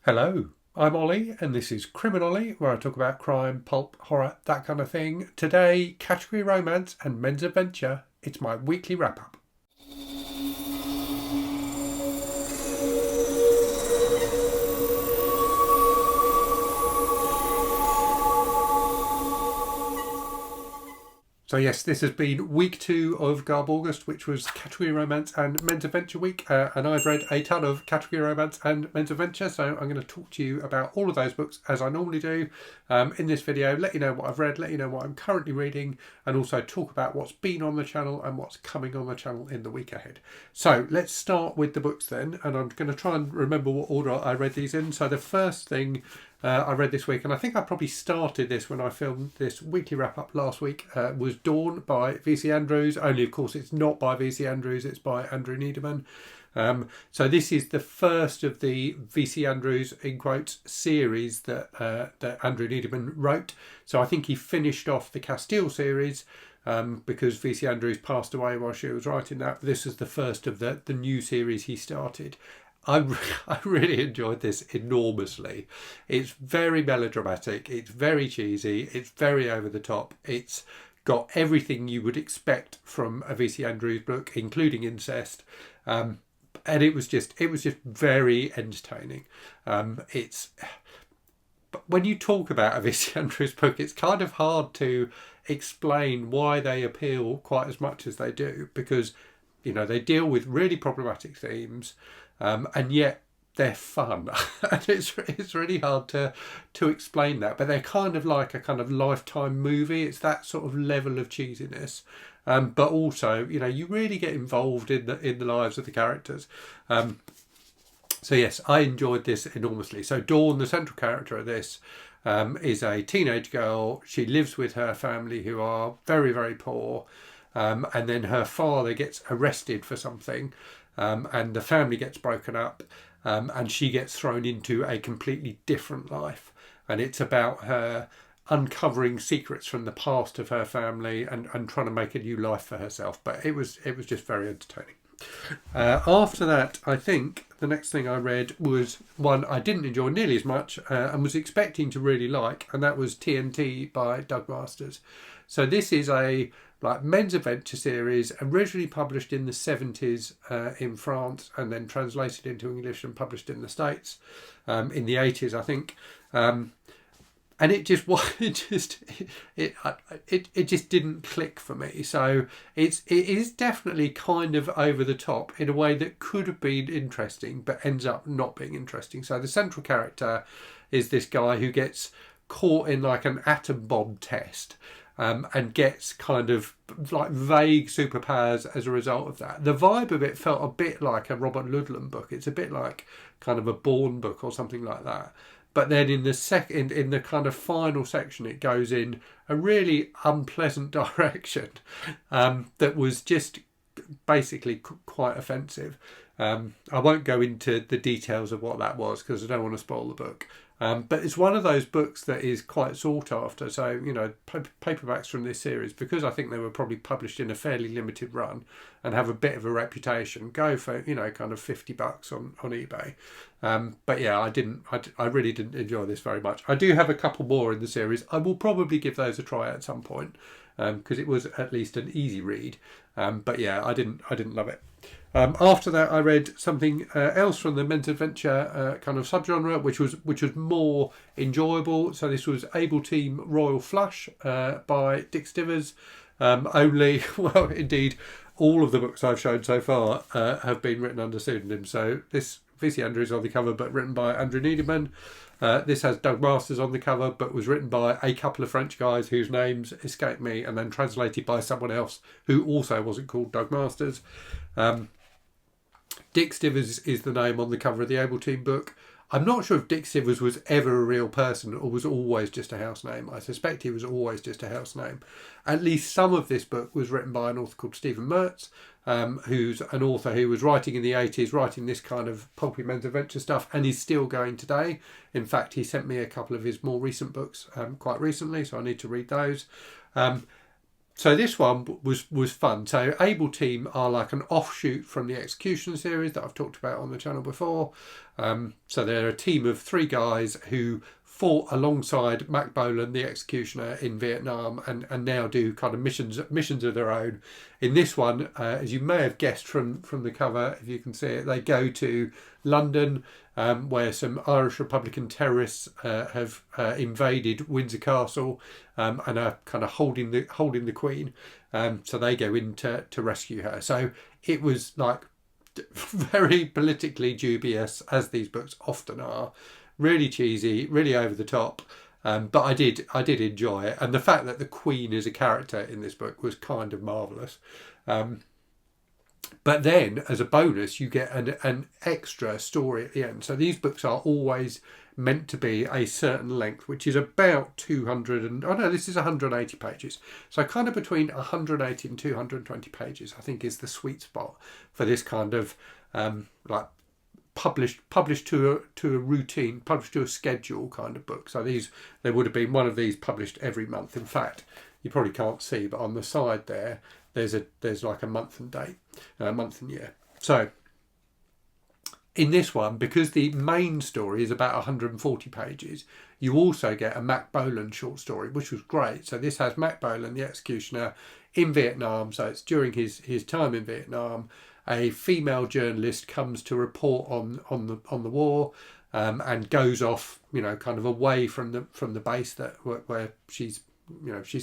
Hello, I'm Ollie, and this is Criminolly, where I talk about crime, pulp, horror, that kind of thing. Today, category romance and men's adventure. It's my weekly wrap up. So yes, this has been week 2 of Garb August, which was category romance and men's adventure week, and I've read a ton of category romance and men's adventure. So I'm going to talk to you about all of those books as I normally do in this video. Let you know what I've read, let you know what I'm currently reading, and also talk about what's been on the channel and what's coming on the channel in the week ahead. So let's start with the books then, and I'm going to try and remember what order I read these in. So the first thing I read this week, and I think I probably started this when I filmed this weekly wrap-up last week, was Dawn by V.C. Andrews, only of course it's not by V.C. Andrews, it's by Andrew Needleman. So this is the first of the V.C. Andrews, in quotes, series that Andrew Needleman wrote. So I think he finished off the Castile series because V.C. Andrews passed away while she was writing that. This is the first of the new series he started. I really enjoyed this enormously. It's very melodramatic, it's very cheesy, it's very over the top, it's got everything you would expect from a V.C. Andrews book, including incest, and it was just very entertaining. It's But when you talk about a V.C. Andrews book, it's kind of hard to explain why they appeal quite as much as they do, because they deal with really problematic themes. And yet they're fun, and it's really hard to explain that. But they're kind of like a kind of Lifetime movie. It's that sort of level of cheesiness, but also you really get involved in the lives of the characters. So yes, I enjoyed this enormously. So Dawn, the central character of this, is a teenage girl. She lives with her family, who are very, very poor, and then her father gets arrested for something. And the family gets broken up, and she gets thrown into a completely different life. And it's about her uncovering secrets from the past of her family and trying to make a new life for herself. But it was just very entertaining. After that, I think the next thing I read was one I didn't enjoy nearly as much and was expecting to really like, and that was TNT by Doug Masters. So this is a men's adventure series, originally published in the 70s in France, and then translated into English and published in the States in the 80s, I think. And it just didn't click for me. So it is definitely kind of over the top in a way that could have been interesting, but ends up not being interesting. So the central character is this guy who gets caught in like an atom bomb test. And gets kind of like vague superpowers as a result of that. The vibe of it felt a bit like a Robert Ludlum book. It's a bit like kind of a Bourne book or something like that. But then in the kind of final section, it goes in a really unpleasant direction that was just basically quite offensive. I won't go into the details of what that was because I don't want to spoil the book. But it's one of those books that is quite sought after. So, paperbacks from this series, because I think they were probably published in a fairly limited run and have a bit of a reputation, go for, kind of $50 on eBay. But yeah, I really didn't enjoy this very much. I do have a couple more in the series. I will probably give those a try at some point because it was at least an easy read. But yeah, I didn't love it. After that, I read something else from the men's adventure kind of subgenre, which was more enjoyable. So this was Able Team Royal Flush by Dick Stivers. Indeed, all of the books I've shown so far have been written under pseudonym. So this V.C. Andrews on the cover, but written by Andrew Needleman. This has Doug Masters on the cover, but was written by a couple of French guys whose names escape me, and then translated by someone else who also wasn't called Doug Masters. Dick Stivers is the name on the cover of the Able Team book. I'm not sure if Dick Stivers was ever a real person or was always just a house name. I suspect he was always just a house name. At least some of this book was written by an author called Stephen Mertz, who's an author who was writing in the 80s, writing this kind of pulpy men's adventure stuff, and is still going today. In fact, he sent me a couple of his more recent books quite recently, so I need to read those. So this one was fun. So Able Team are like an offshoot from the Execution series that I've talked about on the channel before. So they're a team of 3 guys who fought alongside Mac Bolan, the Executioner, in Vietnam, and now do kind of missions of their own. In this one, as you may have guessed from the cover, if you can see it, they go to London, where some Irish Republican terrorists have invaded Windsor Castle and are kind of holding the Queen. So they go in to rescue her. So it was like very politically dubious, as these books often are. Really cheesy, really over the top, but I did enjoy it, and the fact that the Queen is a character in this book was kind of marvellous. But then, as a bonus, you get an extra story at the end. So these books are always meant to be a certain length, which is about 200 and this is 180 pages. So kind of between 180 and 220 pages, I think, is the sweet spot for this kind of like published to a routine, published to a schedule kind of book. So there would have been one of these published every month. In fact, you probably can't see, but on the side there's like a month and date, month and year. So in this one, because the main story is about 140 pages, you also get a Mac Bolan short story, which was great. So this has Mac Bolan, the Executioner, in Vietnam. So it's during his time in Vietnam. A female journalist comes to report on the war, and goes off, kind of away from the base where she's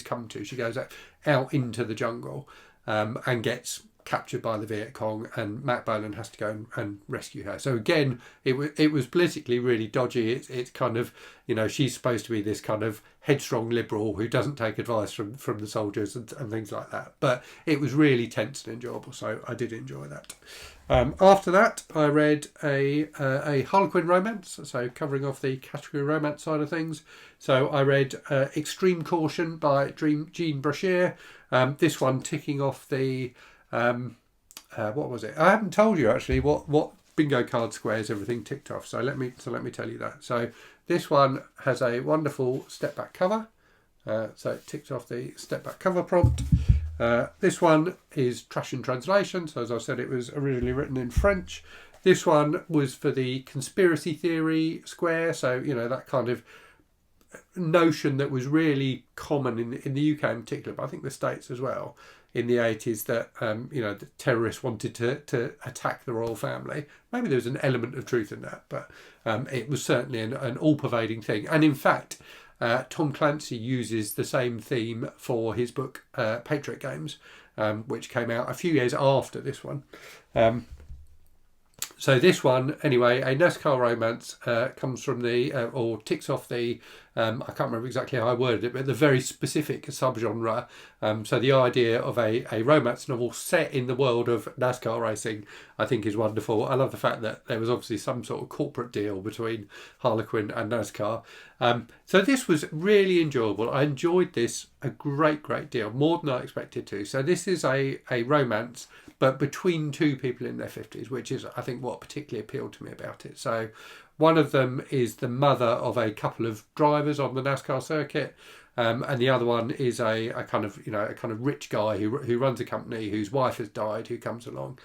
come to. She goes out into the jungle, and gets captured by the Viet Cong, and Mac Bolan has to go and rescue her. So again, it was politically really dodgy. It's kind of, she's supposed to be this kind of headstrong liberal who doesn't take advice from the soldiers and things like that. But it was really tense and enjoyable, so I did enjoy that. After that, I read a Harlequin romance, so covering off the category romance side of things. So I read Extreme Caution by Jean Brashear. This one ticking off the what was it? I haven't told you actually what bingo card squares everything ticked off. So let me tell you that. So this one has a wonderful step back cover. So it ticks off the step back cover prompt. This one is trash in translation. So as I said, it was originally written in French. This one was for the conspiracy theory square. So that kind of notion that was really common in the UK in particular, but I think the States as well, in the 80s, that the terrorists wanted to attack the royal family. Maybe there was an element of truth in that, but it was certainly an all-pervading thing. And in fact, Tom Clancy uses the same theme for his book Patriot Games, which came out a few years after this one. So this one, anyway, a NASCAR romance, comes from or ticks off the, I can't remember exactly how I worded it, but the very specific subgenre. So the idea of a romance novel set in the world of NASCAR racing, I think, is wonderful. I love the fact that there was obviously some sort of corporate deal between Harlequin and NASCAR. So this was really enjoyable. I enjoyed this a great deal, more than I expected to. So this is a romance, but between 2 people in their 50s, which is, I think, what particularly appealed to me about it. So one of them is the mother of a couple of drivers on the NASCAR circuit, and the other one is a kind of rich guy who runs a company whose wife has died, who comes along.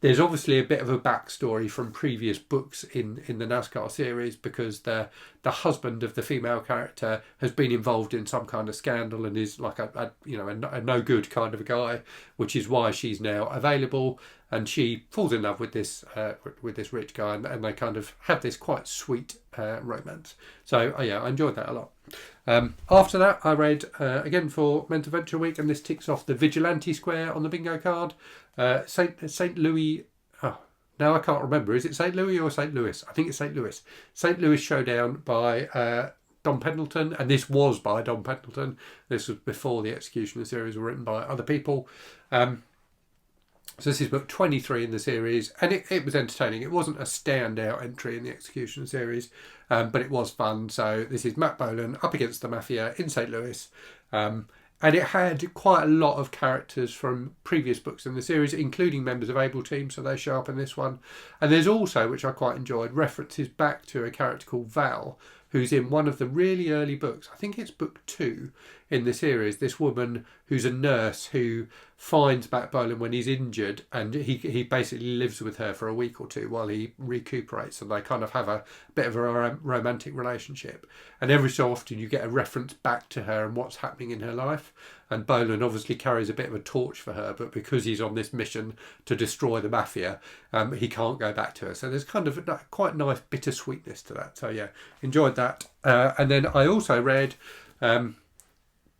There's obviously a bit of a backstory from previous books in the NASCAR series, because the husband of the female character has been involved in some kind of scandal and is like a no good kind of a guy, which is why she's now available, and she falls in love with this rich guy, and they kind of have this quite sweet romance. So I enjoyed that a lot. After that, I read again for Mental Venture Week, and this ticks off the Vigilante Square on the bingo card. St. Louis. Oh, now I can't remember. Is it St. Louis or St. Louis? I think it's St. Louis. St. Louis Showdown by Don Pendleton, and this was by Don Pendleton. This was before the Executioner series were written by other people. So this is book 23 in the series, and it was entertaining. It wasn't a standout entry in the Execution series, but it was fun. So this is Mac Bolan up against the Mafia in St. Louis. And it had quite a lot of characters from previous books in the series, including members of Able Team, so they show up in this one. And there's also, which I quite enjoyed, references back to a character called Val, who's in one of the really early books. I think it's book 2 in the series. This woman who's a nurse who finds back Bolan when he's injured, and he basically lives with her for a week or two while he recuperates, and they kind of have a bit of a romantic relationship. And every so often you get a reference back to her and what's happening in her life. And Bolan obviously carries a bit of a torch for her, but because he's on this mission to destroy the mafia, he can't go back to her. So there's kind of a quite nice bittersweetness to that. So yeah, enjoyed that. And then I also read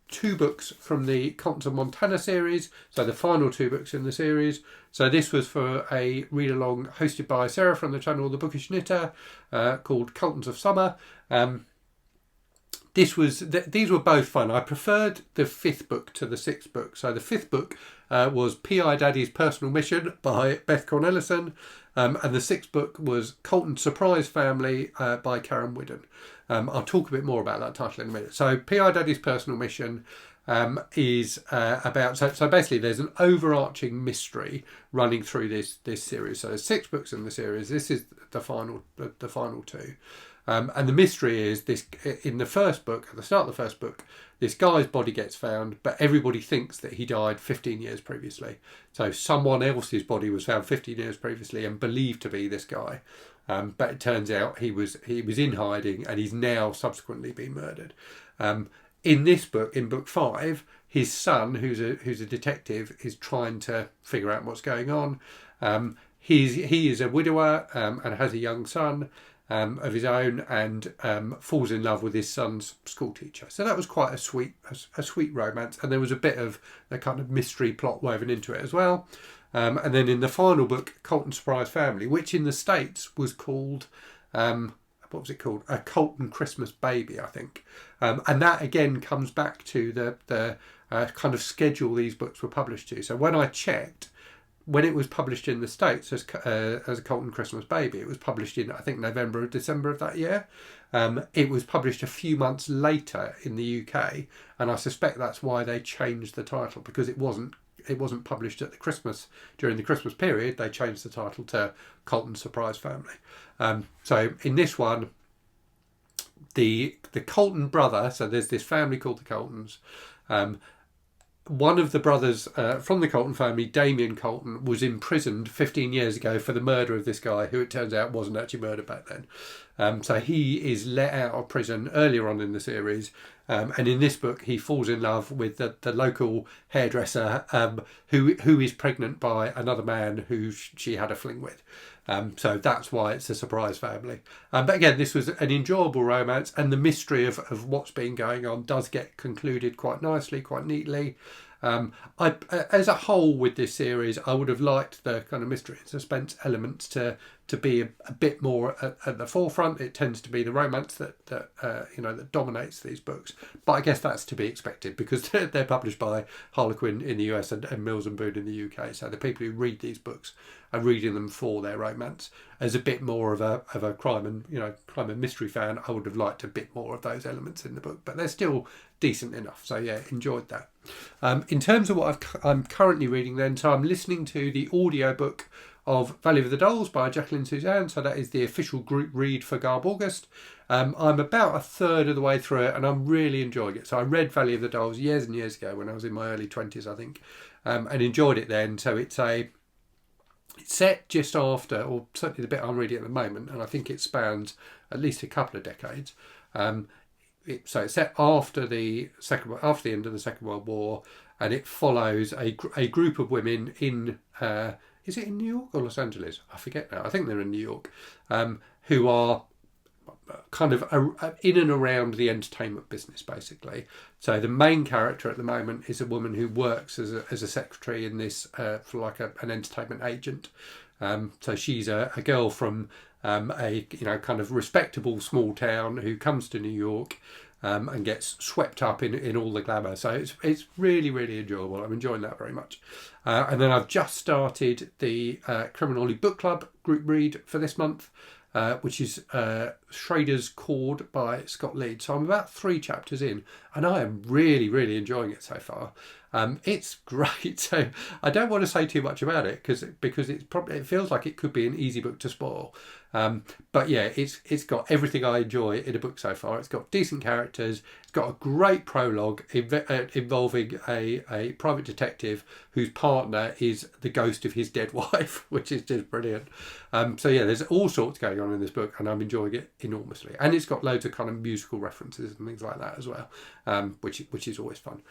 2 books from the Colton of Montana series, so the final 2 books in the series. So this was for a read-along hosted by Sarah from the channel The Bookish Knitter, called Coltons of Summer. These were both fun. I preferred the 5th book to the 6th book. So the 5th book was P.I. Daddy's Personal Mission by Beth Cornelison, and the 6th book was Colton Surprise Family by Karen Whiddon. I'll talk a bit more about that title in a minute. So P.I. Daddy's Personal Mission is about... So basically there's an overarching mystery running through this series. So there's 6 books in the series. This is the final 2. And the mystery is this: in the first book, at the start of the first book, this guy's body gets found, but everybody thinks that he died 15 years previously. So someone else's body was found 15 years previously and believed to be this guy. But it turns out he was in hiding, and he's now subsequently been murdered. In this book, in book 5, his son, who's a detective, is trying to figure out what's going on. He is a widower and has a young son of his own, and falls in love with his son's school teacher. So that was quite a sweet romance, and there was a bit of a kind of mystery plot woven into it as well. And then in the final book, Colton Surprise Family, which in the States was called, what was it called? A Colton Christmas Baby, I think. And that again comes back to the kind of schedule these books were published to. So when I checked, when it was published in the States as a Colton Christmas Baby, it was published in, I think, November or December of that year. It was published a few months later in the UK, and I suspect that's why they changed the title, because it wasn't published at during the Christmas period. They changed the title to Colton Surprise Family. So in this one, the Colton brother, so there's this family called the Coltons. One of the brothers from the Colton family, Damien Colton, was imprisoned 15 years ago for the murder of this guy, who it turns out wasn't actually murdered back then. So he is let out of prison earlier on in the series, and in this book he falls in love with the local hairdresser, who is pregnant by another man who she had a fling with. So that's why it's a surprise family. But again, this was an enjoyable romance, and the mystery of what's been going on does get concluded quite nicely, quite neatly. As a whole with this series, I would have liked the kind of mystery and suspense elements to be a bit more at the forefront. It tends to be the romance that dominates these books, but I guess that's to be expected, because they're published by Harlequin in the US and Mills and Boon in the UK. So the people who read these books are reading them for their romance. As a bit more of a crime and mystery fan, I would have liked a bit more of those elements in the book, but they're still decent enough. So yeah, enjoyed that. In terms of what I'm currently reading then, so I'm listening to the audiobook of Valley of the Dolls by Jacqueline Susann. So that is the official group read for Garb August. I'm about a third of the way through it, and I'm really enjoying it. So I read Valley of the Dolls years and years ago when I was in my early 20s, I think, and enjoyed it then. So it's set just after, or certainly the bit I'm reading at the moment, and I think it spans at least a couple of decades. So it's set after the end of the Second World War, and it follows a group of women in is it in New York or Los Angeles? I forget now. I think they're in New York, who are kind of in and around the entertainment business, basically. So the main character at the moment is a woman who works as a secretary in this for like an entertainment agent. So she's a girl from a kind of respectable small town who comes to New York and gets swept up in all the glamour. So it's really, really enjoyable. I'm enjoying that very much. And then I've just started the Criminology Book Club group read for this month, which is Schrader's Chord by Scott Leeds. So I'm about 3 chapters in, and I am really, really enjoying it so far. It's great. So I don't want to say too much about it because it feels like it could be an easy book to spoil. But yeah, it's got everything I enjoy in a book so far. It's got decent characters. It's got a great prologue involving a private detective whose partner is the ghost of his dead wife, which is just brilliant. So yeah, there's all sorts going on in this book, and I'm enjoying it enormously. And it's got loads of kind of musical references and things like that as well, which is always fun.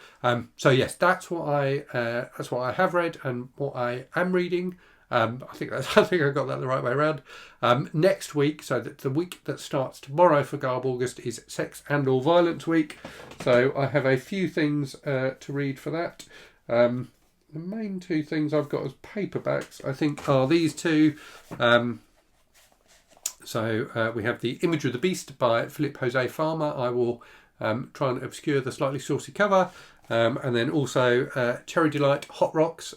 So yes, that's what I have read and what I am reading. I think I got that the right way around. Next week, so that the week that starts tomorrow for Garb August is Sex and All Violence Week. So I have a few things to read for that. The main two things I've got as paperbacks, I think, are these two. So we have The Image of the Beast by Philip Jose Farmer. I will try and obscure the slightly saucy cover. And then also Cherry Delight Hot Rocks,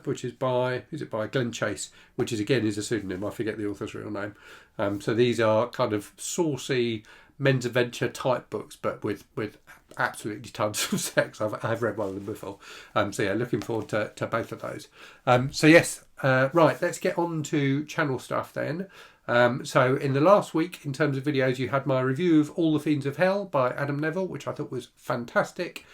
which is by Glenn Chase, which is a pseudonym. I forget the author's real name. So these are kind of saucy men's adventure type books, but with absolutely tons of sex. I've read one of them before. So yeah, looking forward to both of those. So yes, right, let's get on to channel stuff then. So in the last week, in terms of videos, you had my review of All the Fiends of Hell by Adam Neville, which I thought was fantastic.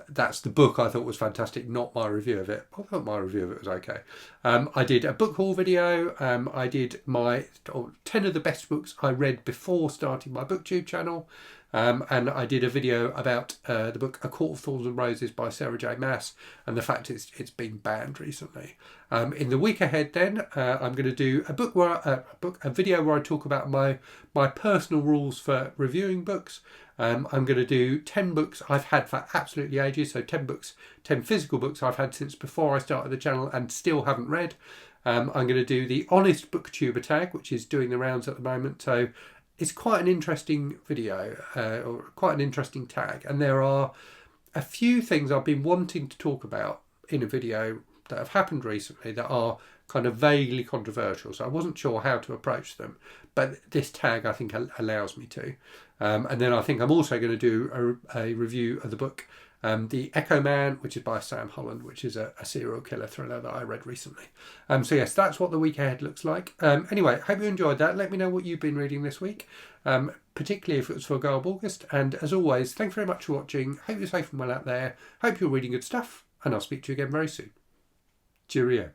That's the book I thought was fantastic, not my review of it. I thought my review of it was okay. I did a book haul video. I did my 10 of the best books I read before starting my booktube channel. And I did a video about the book A Court of Thorns and Roses by Sarah J Maas and the fact it's been banned recently. In the week ahead then, I'm going to do a video where I talk about my personal rules for reviewing books. I'm going to do 10 books I've had for absolutely ages. So 10 physical books I've had since before I started the channel and still haven't read. I'm going to do the Honest Booktuber tag, which is doing the rounds at the moment. So it's quite an interesting video, or quite an interesting tag. And there are a few things I've been wanting to talk about in a video that have happened recently that are kind of vaguely controversial. So I wasn't sure how to approach them. But this tag, I think, allows me to. And then I think I'm also going to do a review of the book The Echo Man, which is by Sam Holland, which is a serial killer thriller that I read recently. So yes, that's what the week ahead looks like. Anyway, hope you enjoyed that. Let me know what you've been reading this week, particularly if it was for Garb August. And as always, thanks very much for watching. Hope you're safe and well out there. Hope you're reading good stuff. And I'll speak to you again very soon. Cheerio.